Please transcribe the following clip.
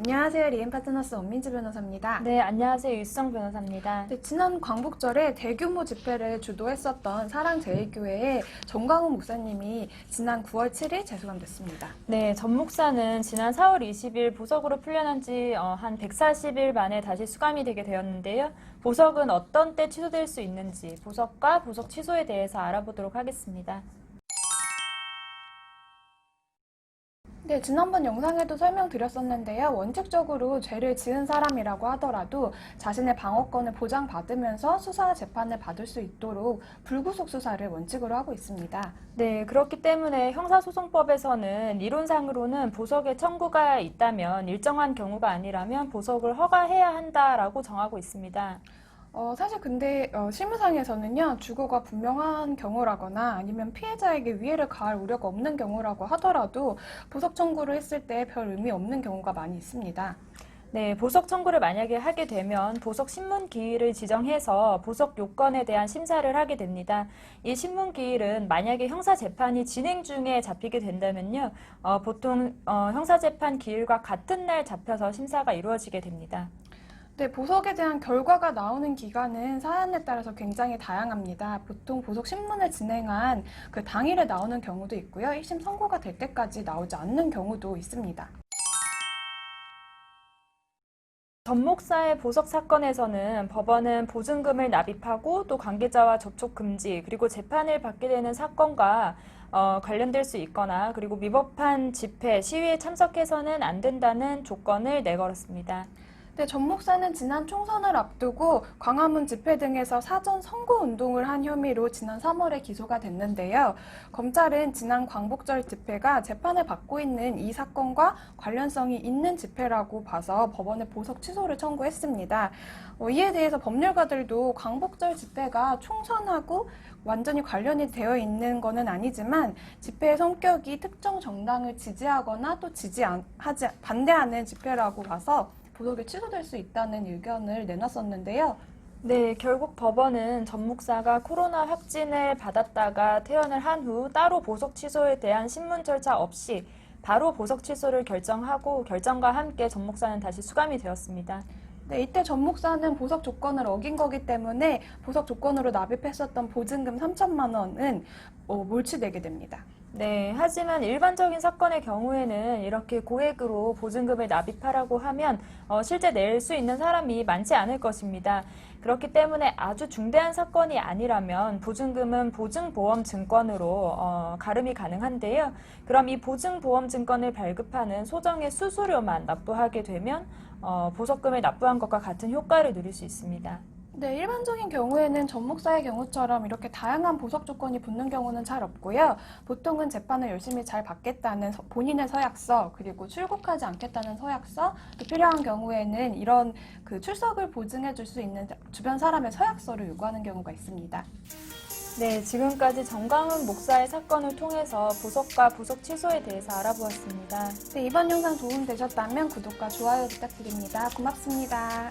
안녕하세요. 리엠파트너스 원민지 변호사입니다. 네, 안녕하세요. 유수정 변호사입니다. 네, 지난 광복절에 대규모 집회를 주도했었던 사랑제일교회의 정광훈 목사님이 지난 9월 7일 재소감됐습니다. 네, 전 목사는 지난 4월 20일 보석으로 풀려난 지 한 140일 만에 다시 수감이 되게 되었는데요. 보석은 어떤 때 취소될 수 있는지, 보석과 보석 취소에 대해서 알아보도록 하겠습니다. 네, 지난번 영상에도 설명드렸었는데요. 원칙적으로 죄를 지은 사람이라고 하더라도 자신의 방어권을 보장받으면서 수사 재판을 받을 수 있도록 불구속 수사를 원칙으로 하고 있습니다. 네, 그렇기 때문에 형사소송법에서는 이론상으로는 보석의 청구가 있다면 일정한 경우가 아니라면 보석을 허가해야 한다라고 정하고 있습니다. 사실 근데 실무상에서는요, 주거가 분명한 경우라거나 아니면 피해자에게 위해를 가할 우려가 없는 경우라고 하더라도 보석 청구를 했을 때 별 의미 없는 경우가 많이 있습니다. 네, 보석 청구를 만약에 하게 되면 보석 신문 기일을 지정해서 보석 요건에 대한 심사를 하게 됩니다. 이 신문 기일은 만약에 형사 재판이 진행 중에 잡히게 된다면요, 보통 형사 재판 기일과 같은 날 잡혀서 심사가 이루어지게 됩니다. 네, 보석에 대한 결과가 나오는 기간은 사안에 따라서 굉장히 다양합니다. 보통 보석 신문을 진행한 그 당일에 나오는 경우도 있고요. 1심 선고가 될 때까지 나오지 않는 경우도 있습니다. 전 목사의 보석 사건에서는 법원은 보증금을 납입하고 또 관계자와 접촉 금지, 그리고 재판을 받게 되는 사건과 관련될 수 있거나 그리고 위법한 집회, 시위에 참석해서는 안 된다는 조건을 내걸었습니다. 네, 전 목사는 지난 총선을 앞두고 광화문 집회 등에서 사전 선거 운동을 한 혐의로 지난 3월에 기소가 됐는데요. 검찰은 지난 광복절 집회가 재판을 받고 있는 이 사건과 관련성이 있는 집회라고 봐서 법원에 보석 취소를 청구했습니다. 이에 대해서 법률가들도 광복절 집회가 총선하고 완전히 관련이 되어 있는 것은 아니지만 집회의 성격이 특정 정당을 지지하거나 또 반대하는 집회라고 봐서 보석이 취소될 수 있다는 의견을 내놨었는데요. 네, 결국 법원은 전 목사가 코로나 확진을 받았다가 퇴원을 한 후 따로 보석 취소에 대한 신문 절차 없이 바로 보석 취소를 결정하고 결정과 함께 전 목사는 다시 수감이 되었습니다. 네, 이때 전 목사는 보석 조건을 어긴 거기 때문에 보석 조건으로 납입했었던 보증금 3천만 원은 몰취되게 됩니다. 네, 하지만 일반적인 사건의 경우에는 이렇게 고액으로 보증금을 납입하라고 하면 실제 낼 수 있는 사람이 많지 않을 것입니다. 그렇기 때문에 아주 중대한 사건이 아니라면 보증금은 보증보험증권으로 가름이 가능한데요. 그럼 이 보증보험증권을 발급하는 소정의 수수료만 납부하게 되면 보석금을 납부한 것과 같은 효과를 누릴 수 있습니다. 네, 일반적인 경우에는 전 목사의 경우처럼 이렇게 다양한 보석 조건이 붙는 경우는 잘 없고요. 보통은 재판을 열심히 잘 받겠다는 본인의 서약서, 그리고 출국하지 않겠다는 서약서, 또 필요한 경우에는 이런 그 출석을 보증해 줄 수 있는 주변 사람의 서약서를 요구하는 경우가 있습니다. 네, 지금까지 정광훈 목사의 사건을 통해서 보석과 보석 취소에 대해서 알아보았습니다. 네, 이번 영상 도움되셨다면 구독과 좋아요 부탁드립니다. 고맙습니다.